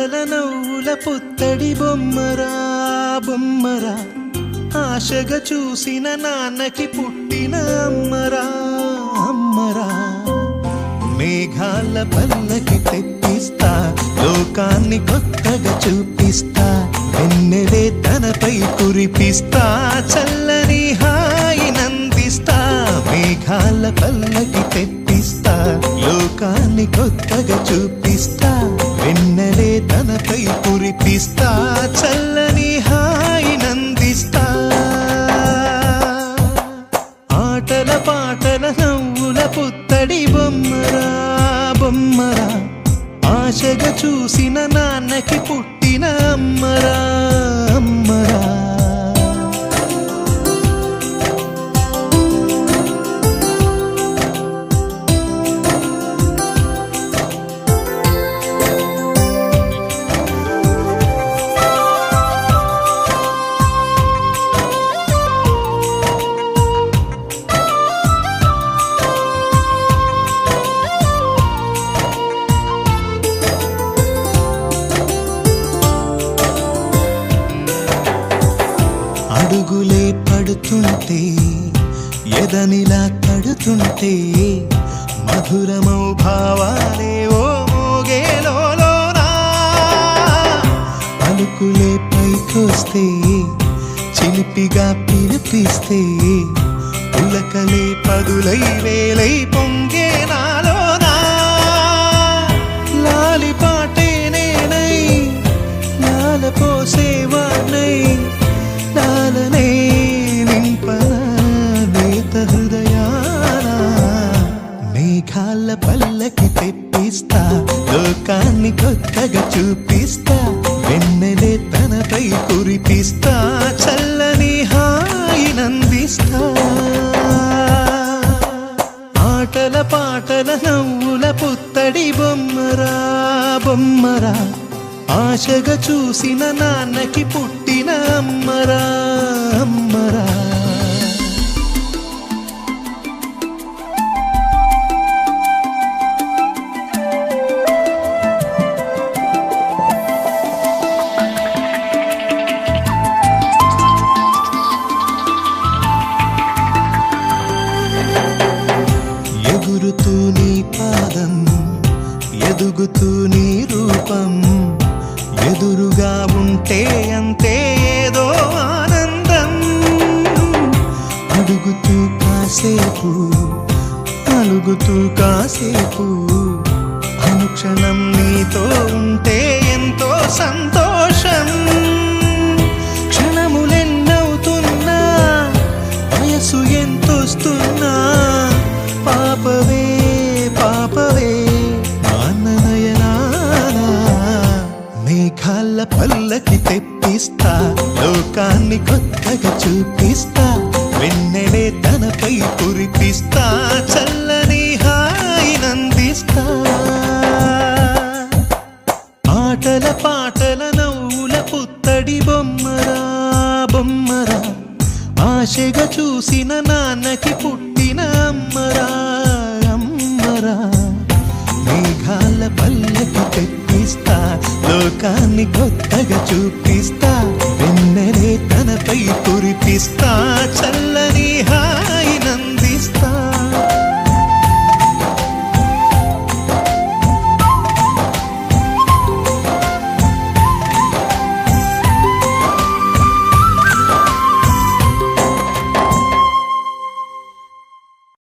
పాటల నవ్వుల పుత్తడి బొమ్మరా బొమ్మరా, ఆశగా చూసిన నాన్నకి పుట్టిన అమ్మరా అమ్మరా. మేఘాల పల్లకి తెప్పిస్తా, లోకాన్ని కొత్తగా చూపిస్తా, వెన్నెలే తనపై కురిపిస్తా, చల్లని హాయినందిస్తా. మేఘాల పల్లకి తెప్పిస్తా, లోకాన్ని కొత్తగా చూపిస్తా, వెన్నెలే తనపై కురిపిస్తా, చల్లని హాయినందిస్తా. ఆటల పాటల నవ్వుల పుత్తడి బొమ్మరా బొమ్మరా, ఆశగా చూసిన నాన్నకి పుట్టిన అమ్మరా అమ్మరా. అడుగులే పడుతుంటే, ఎదనిలా కడుతుంటే, మధురమౌ భావాలే ఓ మోగేలోనా. పలుకులే పైకొస్తే, చిలిపిగా పిలిపిస్తే, పులకలే పదులై వేలై పొంగే నాలోనా. లాలిపాటే నేనై లాలపోసేవాణ్ణై, లాలనే నింపనా నేత హృదయాన. మేఘాల పల్లకి తెప్పిస్తా, లోకాన్ని కొత్తగా చూపిస్తా, వెన్నెలే తనపై కురిపిస్తా, చల్లని హాయినందిస్తా. ఆటల పాటల నవ్వుల పుత్తడి బొమ్మరా బొమ్మరా, ఆశగా చూసిన నాన్నకి పుట్టిన అమ్మరా అమ్మరా. ఎగురుతూ నీ పాదం, ఎదుగుతూ నీ రూపం, ఎదురుగా ఉంటే అంతే ఏదో ఆనందం. అడుగుతూ కాసేపు, అలుగుతూ కాసేపు, అనుక్షణం నీతో ఉంటే ఎంతో సంతోషం. క్షణములెన్నవుతున్నా, వయసు ఎంతొస్తున్నా, పాపవే పాపవే నాన్ననయనానా. మేఘాల పల్లకి తెప్పిస్తా, లోకాన్ని కొత్తగా చూపిస్తా, వెన్నెలే తనపై కురిపిస్తా, చల్లని హాయినందిస్తా. ఆటల పాటల నవ్వుల పుత్తడి బొమ్మరా బొమ్మరా, ఆశగా చూసిన నాన్నకి పుట్టిన అమ్మరా అమ్మరా. మేఘాల పల్లకి తెప్పిస్తా, లోకాన్ని కొత్తగా చూపిస్తా, వెన్నెలే తనపై కురిపిస్తా, చల్ల